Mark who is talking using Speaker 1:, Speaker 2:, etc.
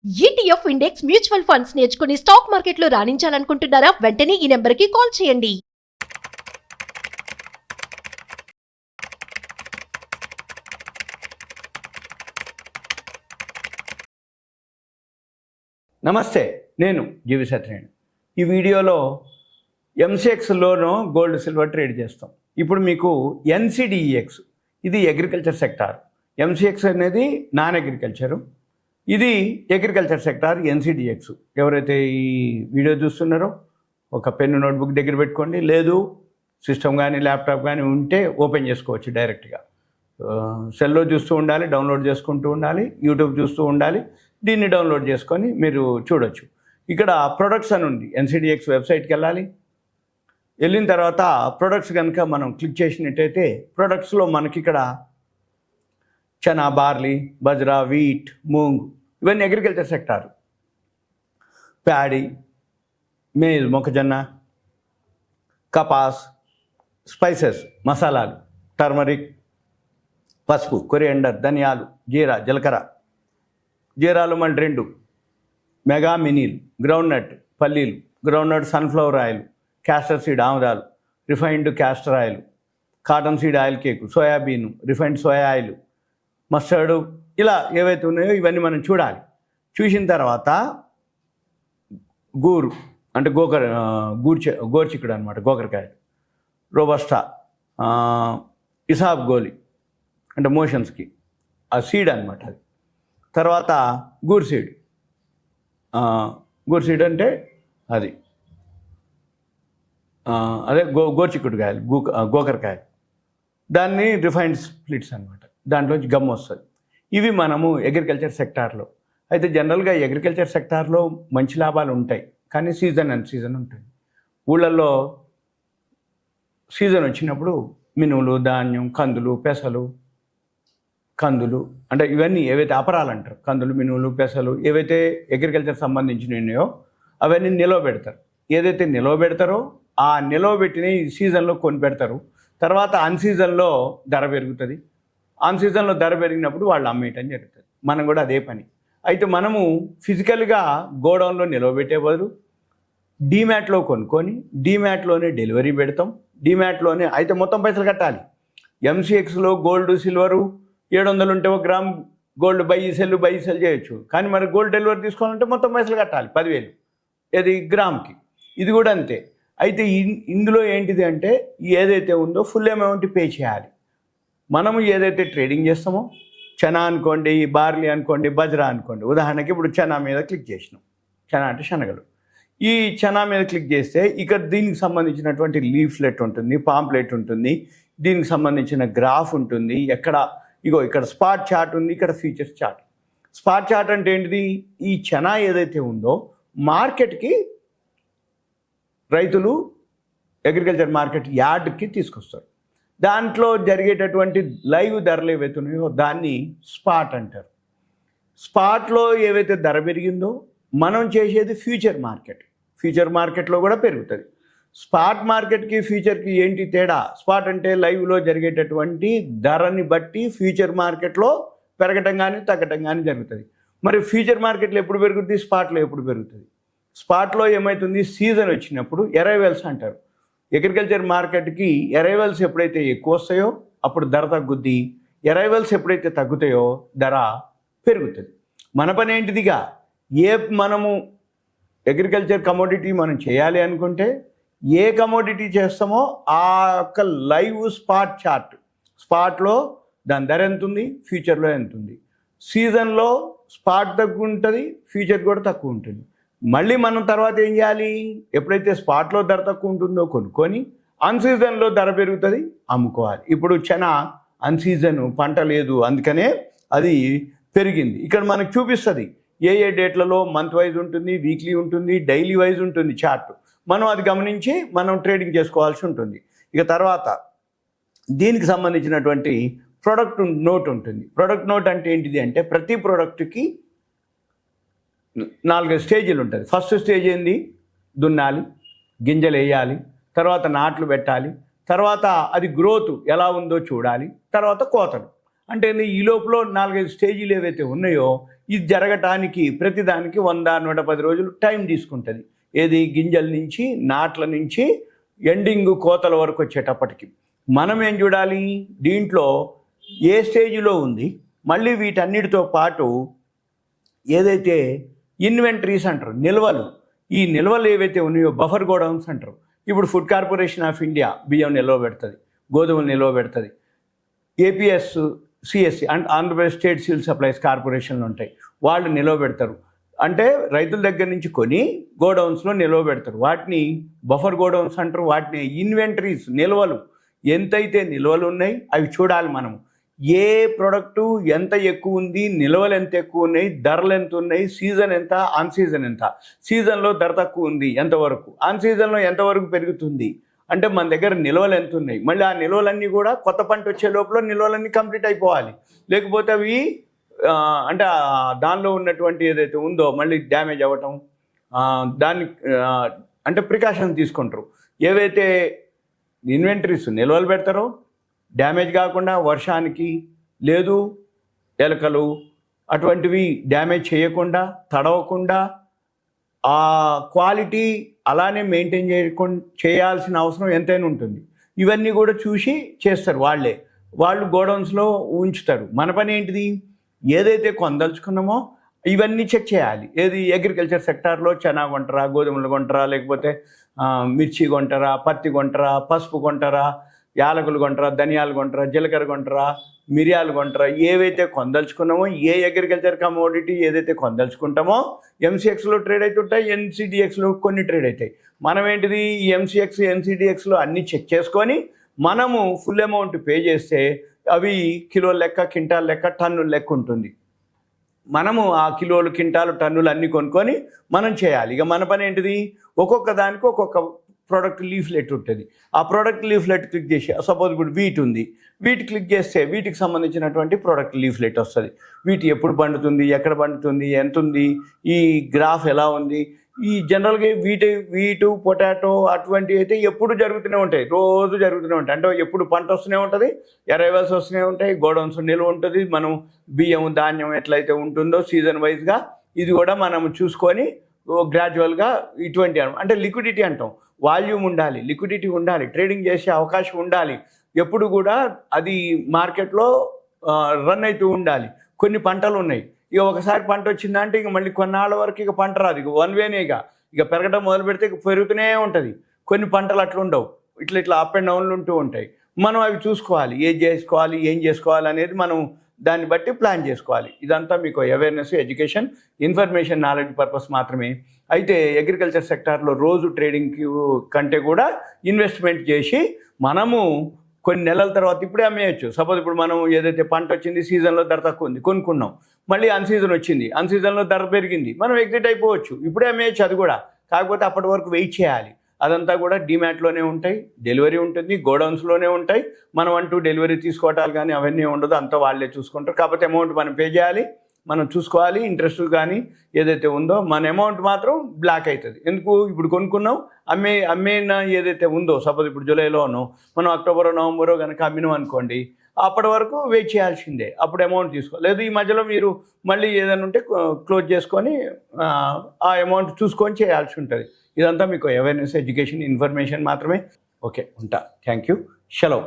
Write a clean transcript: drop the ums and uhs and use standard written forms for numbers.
Speaker 1: ETF index mutual funds నేర్చుకుని stock మార్కెట్లో రాణించాలనుకుంటున్నారా? వెంటనే ఈ నెంబర్కి కాల్ చేయండి.
Speaker 2: నమస్తే, నేను జీవి సత్యనారాయణ. ఈ వీడియోలో ఎంసీఎక్స్లోనూ గోల్డ్ సిల్వర్ ట్రేడ్ చేస్తాం. ఇప్పుడు మీకు ఎన్సిడిఈఎక్స్, ఇది అగ్రికల్చర్ సెక్టార్. ఎంసీఎక్స్ అనేది నాన్ అగ్రికల్చరు, ఇది అగ్రికల్చర్ సెక్టార్ ఎన్సిడిఎక్స్. ఎవరైతే ఈ వీడియో చూస్తున్నారో ఒక పెన్ను నోట్బుక్ దగ్గర పెట్టుకోండి, లేదు సిస్టమ్ కానీ ల్యాప్టాప్ కానీ ఉంటే ఓపెన్ చేసుకోవచ్చు డైరెక్ట్గా. సెల్లో చూస్తూ ఉండాలి, డౌన్లోడ్ చేసుకుంటూ ఉండాలి, యూట్యూబ్ చూస్తూ ఉండాలి, దీన్ని డౌన్లోడ్ చేసుకొని మీరు చూడొచ్చు. ఇక్కడ ప్రొడక్ట్స్ అని ఉంది, ఎన్సిడిఎక్స్ వెబ్సైట్కి వెళ్ళాలి. వెళ్ళిన తర్వాత ప్రొడక్ట్స్ కనుక మనం క్లిక్ చేసినట్టయితే ప్రొడక్ట్స్లో మనకి ఇక్కడ చనా, బార్లీ, బజ్రా, వీట్, మూంగ్ ఇవన్నీ అగ్రికల్చర్ సెక్టారు. ప్యాడీ, మేజ్, మొక్కజొన్న, కపాస్, స్పైసెస్, మసాలాలు, టర్మరిక్, పసుపు, కొరియండర్, ధనియాలు, జీరా, జీలకర్ర, జీరాలు మళ్ళీ 2, మెగా మినీలు, గ్రౌండ్నట్ పల్లీలు, groundnut sunflower oil, castor seed ఆముదాలు, refined castor oil, cotton seed oil cake, soybean, refined soya oil, mustard, ఇలా ఏవైతే ఉన్నాయో ఇవన్నీ మనం చూడాలి. చూసిన తర్వాత గూరు అంటే గోర్చిక్కుడు అనమాట, గోకరకాయ, రోబస్టా, ఇసాబ్ గోలి అంటే మోషన్స్కి ఆ సీడ్ అనమాట అది. తర్వాత గూర్ సీడ్ అంటే అది అదే గోర్చిక్కుడుకాయలు, గోకరకాయలు, దాన్ని రిఫైన్డ్ స్ప్లిట్స్ అనమాట, దాంట్లోంచి గమ్ వస్తుంది. ఇవి మనము అగ్రికల్చర్ సెక్టార్లో. అయితే జనరల్గా అగ్రికల్చర్ సెక్టార్లో మంచి లాభాలు ఉంటాయి, కానీ సీజన్ అండ్ సీజన్ ఉంటుంది. ఊళ్ళల్లో సీజన్ వచ్చినప్పుడు మినుములు, ధాన్యం, కందులు, పెసలు, కందులు అంటే ఇవన్నీ ఏవైతే అపరాలు అంటారు, కందులు, మినుములు, పెసలు ఏవైతే అగ్రికల్చర్ సంబంధించినవి ఉన్నాయో అవన్నీ నిలవ పెడతారు. ఏదైతే నిలవ పెడతారో ఆ నిలవ పెట్టిన ఈ సీజన్లో కొని పెడతారు. తర్వాత అన్సీజన్లో ధర పెరుగుతుంది. ఆన్ సీజన్లో ధర పెరిగినప్పుడు వాళ్ళు అమ్మేయటం జరుగుతుంది. మనం కూడా అదే పని. అయితే మనము ఫిజికల్గా గోడౌన్లో నిలవబెట్టే బదులు డీమ్యాట్లో కొనుక్కొని డీమ్యాట్లోనే డెలివరీ పెడతాం. డీమ్యాట్లోనే అయితే మొత్తం పైసలు కట్టాలి. ఎంసీఎక్స్లో గోల్డ్ సిల్వరు 700 ఉంటే 1 గ్రామ్ గోల్డ్ బై సెల్ చేయొచ్చు, కానీ మరి గోల్డ్ డెలివరీ తీసుకోవాలంటే మొత్తం పైసలు కట్టాలి 10,000 ఇది గ్రామ్కి. ఇది కూడా అంతే. అయితే ఇందులో ఏంటిది అంటే ఏదైతే ఉందో ఫుల్ అమౌంట్ పే చేయాలి. మనము ఏదైతే ట్రేడింగ్ చేస్తామో, చనా అనుకోండి, బార్లీ అనుకోండి, బజ్రా అనుకోండి, ఉదాహరణకి ఇప్పుడు చనా మీద క్లిక్ చేసినాం. చనా అంటే శనగలు. ఈ చనా మీద క్లిక్ చేస్తే ఇక్కడ దీనికి సంబంధించినటువంటి లీఫ్లెట్ ఉంటుంది, పాంప్లెట్ ఉంటుంది, దీనికి సంబంధించిన గ్రాఫ్ ఉంటుంది. ఇక్కడ స్పాట్ చార్ట్ ఉంది, ఇక్కడ ఫ్యూచర్స్ చార్ట్. స్పాట్ చార్ట్ అంటే ఏంటిది? ఈ చనా ఏదైతే ఉందో మార్కెట్కి రైతులు అగ్రికల్చర్ మార్కెట్ యార్డ్కి తీసుకొస్తారు. దాంట్లో జరిగేటటువంటి లైవ్ ధరలు ఏవైతే ఉన్నాయో దాన్ని స్పాట్ అంటారు. స్పాట్లో ఏవైతే ధర పెరిగిందో మనం చేసేది ఫ్యూచర్ మార్కెట్. ఫ్యూచర్ మార్కెట్లో కూడా పెరుగుతుంది. స్పాట్ మార్కెట్కి ఫ్యూచర్కి ఏంటి తేడా? స్పాట్ అంటే లైవ్లో జరిగేటటువంటి ధరని బట్టి ఫ్యూచర్ మార్కెట్లో పెరగటం కానీ తగ్గటం కానీ జరుగుతుంది. మరి ఫ్యూచర్ మార్కెట్లో ఎప్పుడు పెరుగుతుంది, స్పాట్లో ఎప్పుడు పెరుగుతుంది? స్పాట్లో ఏమవుతుంది? సీజన్ వచ్చినప్పుడు అరైవల్స్ అంటారు. అగ్రికల్చర్ మార్కెట్కి అరైవల్స్ ఎప్పుడైతే ఎక్కువ వస్తాయో అప్పుడు ధర తగ్గుద్ది, అరైవల్స్ ఎప్పుడైతే తగ్గుతాయో ధర పెరుగుతుంది. మన పని ఏంటిదిగా, మనము అగ్రికల్చర్ కమోడిటీ మనం చేయాలి అనుకుంటే ఏ కమోడిటీ చేస్తామో ఆ యొక్క లైవ్ స్పాట్ చార్ట్, స్పాట్లో దాని ధర ఎంత ఉంది, ఫ్యూచర్లో ఎంత ఉంది. సీజన్లో స్పాట్ తక్కువ ఉంటుంది, ఫ్యూచర్ కూడా తక్కువ ఉంటుంది. మళ్ళీ మనం తర్వాత ఏం చేయాలి? ఎప్పుడైతే స్పాట్లో ధర తక్కువ ఉంటుందో కొనుక్కొని అన్సీజన్లో ధర పెరుగుతుంది అమ్ముకోవాలి. ఇప్పుడు చనా అన్సీజన్ పంట లేదు, అందుకనే అది పెరిగింది. ఇక్కడ మనకు చూపిస్తుంది ఏ డేట్లలో మంత్ వైజ్ ఉంటుంది, వీక్లీ ఉంటుంది, డైలీ వైజ్ ఉంటుంది చార్ట్. మనం అది గమనించి మనం ట్రేడింగ్ చేసుకోవాల్సి ఉంటుంది. ఇక తర్వాత దీనికి సంబంధించినటువంటి ప్రొడక్ట్ నోట్ ఉంటుంది. ప్రొడక్ట్ నోట్ అంటే ఏంటిది అంటే ప్రతి ప్రోడక్ట్కి 4 స్టేజీలు ఉంటుంది. ఫస్ట్ స్టేజ్ ఏంది? దున్నాలి, గింజలు వేయాలి, తర్వాత నాట్లు పెట్టాలి, తర్వాత అది గ్రోత్ ఎలా ఉందో చూడాలి, తర్వాత కోతలు. అంటే ఈ లోపల 4-5 స్టేజీలు ఏవైతే ఉన్నాయో ఇది జరగటానికి ప్రతిదానికి 100-110 రోజులు టైం తీసుకుంటుంది. ఏది గింజల నుంచి నాట్ల నుంచి ఎండింగ్ కోతల వరకు వచ్చేటప్పటికి మనం ఏం చూడాలి, దీంట్లో ఏ స్టేజ్లో ఉంది, మళ్ళీ వీటన్నిటితో పాటు ఏదైతే ఇన్వెంటరీస్ అంటారు, నిల్వలు, ఈ నిల్వలు ఏవైతే ఉన్నాయో బఫర్ గోడౌన్స్ అంటారు. ఇప్పుడు ఫుడ్ కార్పొరేషన్ ఆఫ్ ఇండియా బియ్యం నిల్వ పెడుతుంది, గోధుమలు నిల్వ పెడుతుంది. APS CSC and Andhra Pradesh state civil supplies కార్పొరేషన్లు ఉంటాయి, వాళ్ళు నిల్వ పెడతారు. అంటే రైతుల దగ్గర నుంచి కొని గోడౌన్స్లో నిల్వ పెడతారు. వాటిని బఫర్ గోడౌన్స్ అంటారు. వాటిని ఇన్వెంటరీస్, నిల్వలు, ఎంతైతే నిల్వలు ఉన్నాయి అవి చూడాలి మనం. ఏ ప్రోడక్టు ఎంత ఎక్కువ ఉంది, నిల్వలు ఎంత ఎక్కువ ఉన్నాయి, ధరలు ఎంత ఉన్నాయి, సీజన్ ఎంత, ఆన్ సీజన్ ఎంత, సీజన్లో ధర తక్కువ ఉంది ఎంతవరకు, ఆన్ సీజన్లో ఎంతవరకు పెరుగుతుంది, అంటే మన దగ్గర నిల్వలు ఎంత ఉన్నాయి. మళ్ళీ ఆ నిల్వలన్నీ కూడా కొత్త పంట వచ్చే లోపల నిల్వలన్నీ కంప్లీట్ అయిపోవాలి. లేకపోతే అవి అంటే దానిలో ఉన్నటువంటి ఏదైతే ఉందో మళ్ళీ డ్యామేజ్ అవ్వటం, దాన్ని అంటే ప్రికాషన్ తీసుకుంటారు. ఏవైతే ఇన్వెంటరీస్ నిల్వలు పెడతారో డ్యామేజ్ కాకుండా, వర్షానికి లేదు ఎలకలు అటువంటివి డ్యామేజ్ చేయకుండా, తడవకుండా, ఆ క్వాలిటీ అలానే మెయింటైన్ చేయాల్సిన అవసరం ఎంతైనా ఉంటుంది. ఇవన్నీ కూడా చూసి చేస్తారు వాళ్ళు గోడౌన్స్లో ఉంచుతారు. మన పని ఏంటిది, ఏదైతే కొందలుచుకున్నామో ఇవన్నీ చెక్ చేయాలి. ఏది అగ్రికల్చర్ సెక్టార్లో చెనా కొంటారా, గోధుమలు కొంటారా, లేకపోతే మిర్చి కొంటారా, పత్తి కొంటారా, పసుపు కొంటారా, యాలకులు కొంటారా, ధనియాలు కొంటారా, జీలకర్ర కొంటారా, మిరియాలు కొంటారా, ఏవైతే కొందలుచుకున్నామో, ఏ అగ్రికల్చర్ కమోడిటీ ఏదైతే కొందలుచుకుంటామో ఎంసీఎక్స్లో ట్రేడ్ అవుతుంటాయి, ఎన్సీడీఎక్స్లో కొన్ని ట్రేడ్ అవుతాయి. మనం ఏంటిది ఈ ఎంసీఎక్స్ ఎన్సీడీఎక్స్లో అన్నీ చెక్ చేసుకొని మనము ఫుల్ అమౌంట్ పే చేస్తే అవి కిలోల లెక్క, క్వింటాల్ లెక్క, టన్నుల లెక్క ఉంటుంది. మనము ఆ కిలోలు, క్వింటాలు, టన్నులు అన్నీ కొనుక్కొని మనం చేయాలి. ఇక మన పని ఏంటిది, ఒక్కొక్క దానికి ఒక్కొక్క ప్రోడక్ట్ లీఫ్లెట్ ఉంటుంది. ఆ ప్రోడక్ట్ లీఫ్లెట్ క్లిక్ చేసి, సపోజ్ ఇప్పుడు వీట్ ఉంది, వీట్ క్లిక్ చేస్తే వీటికి సంబంధించినటువంటి ప్రోడక్ట్ లీఫ్లెట్ వస్తుంది. వీటి ఎప్పుడు పండుతుంది, ఎక్కడ పండుతుంది, ఎంత ఉంది, ఈ గ్రాఫ్ ఎలా ఉంది. ఈ జనరల్గా వీటు పొటాటో అటువంటివి అయితే ఎప్పుడు జరుగుతూనే ఉంటాయి, రోజు జరుగుతూనే ఉంటాయి. అంటే ఎప్పుడు పంట వస్తూనే ఉంటుంది, అరైవల్స్ వస్తూనే ఉంటాయి, గోడౌన్స్ నిల్వ ఉంటుంది. మనం బియ్యం, ధాన్యం ఎట్లయితే ఉంటుందో సీజన్ వైజ్గా ఇది కూడా మనం చూసుకొని గ్రాడ్యువల్గా ఇటువంటి అంటే లిక్విడిటీ అంటాం, వాల్యూమ్ ఉండాలి, లిక్విడిటీ ఉండాలి, ట్రేడింగ్ చేసే అవకాశం ఉండాలి. ఎప్పుడు కూడా అది మార్కెట్లో రన్ అవుతూ ఉండాలి. కొన్ని పంటలు ఉన్నాయి, ఇక ఒకసారి పంట వచ్చిందంటే ఇక మళ్ళీ కొన్నాళ్ళ వరకు ఇక పంట రాదు, ఇక వన్ వేనే, ఇక పెరగడం మొదలు పెడితే ఇక పెరుగుతూనే ఉంటుంది. కొన్ని పంటలు అట్లా ఉండవు, ఇట్లా అప్ అండ్ డౌన్లు ఉంటూ ఉంటాయి. మనం అవి చూసుకోవాలి, ఏం చేసుకోవాలి అనేది మనం దాన్ని బట్టి ప్లాన్ చేసుకోవాలి. ఇదంతా మీకు awareness, education, information, knowledge purpose మాత్రమే. అయితే అగ్రికల్చర్ సెక్టార్లో రోజు ట్రేడింగ్ కంటే కూడా ఇన్వెస్ట్మెంట్ చేసి మనము కొన్ని నెలల తర్వాత ఇప్పుడే అమ్మేయచ్చు. సపోజ్ ఇప్పుడు మనం ఏదైతే పంట వచ్చింది, సీజన్లో ధర తక్కువ ఉంది, కొనుక్కున్నాం, మళ్ళీ అన్సీజన్ వచ్చింది, అన్సీజన్లో ధర పెరిగింది, మనం ఎగ్జిట్ అయిపోవచ్చు, ఇప్పుడే అమ్మేయచ్చు అది కూడా. కాకపోతే అప్పటి వరకు వెయిట్ చేయాలి. అదంతా కూడా డిమాట్లోనే ఉంటాయి, డెలివరీ ఉంటుంది, గోడౌన్స్లోనే ఉంటాయి. మనం అంటూ డెలివరీ తీసుకోవటాలు కానీ అవన్నీ ఉండదు, అంతా వాళ్ళే చూసుకుంటారు. కాకపోతే అమౌంట్ మనం పే చేయాలి, మనం చూసుకోవాలి. ఇంట్రెస్ట్ కానీ ఏదైతే ఉందో మన అమౌంట్ మాత్రం బ్లాక్ అవుతుంది. ఎందుకు, ఇప్పుడు కొనుక్కున్నాం, అమ్మేన ఏదైతే ఉందో, సపోజ్ ఇప్పుడు జూలైలోనో మనం అక్టోబరో నవంబరో కనుక అమ్మినాం అనుకోండి, అప్పటి వరకు వెయిట్ చేయాల్సిందే, అప్పుడు అమౌంట్ తీసుకో. లేదు ఈ మధ్యలో మీరు మళ్ళీ ఏదైనా ఉంటే క్లోజ్ చేసుకొని ఆ అమౌంట్ చూసుకొని చేయాల్సి ఉంటుంది. ఇదంతా మీకు అవేర్నెస్, ఎడ్యుకేషన్, ఇన్ఫర్మేషన్ మాత్రమే. ఓకే, ఉంటా. Thank you. సెలవు.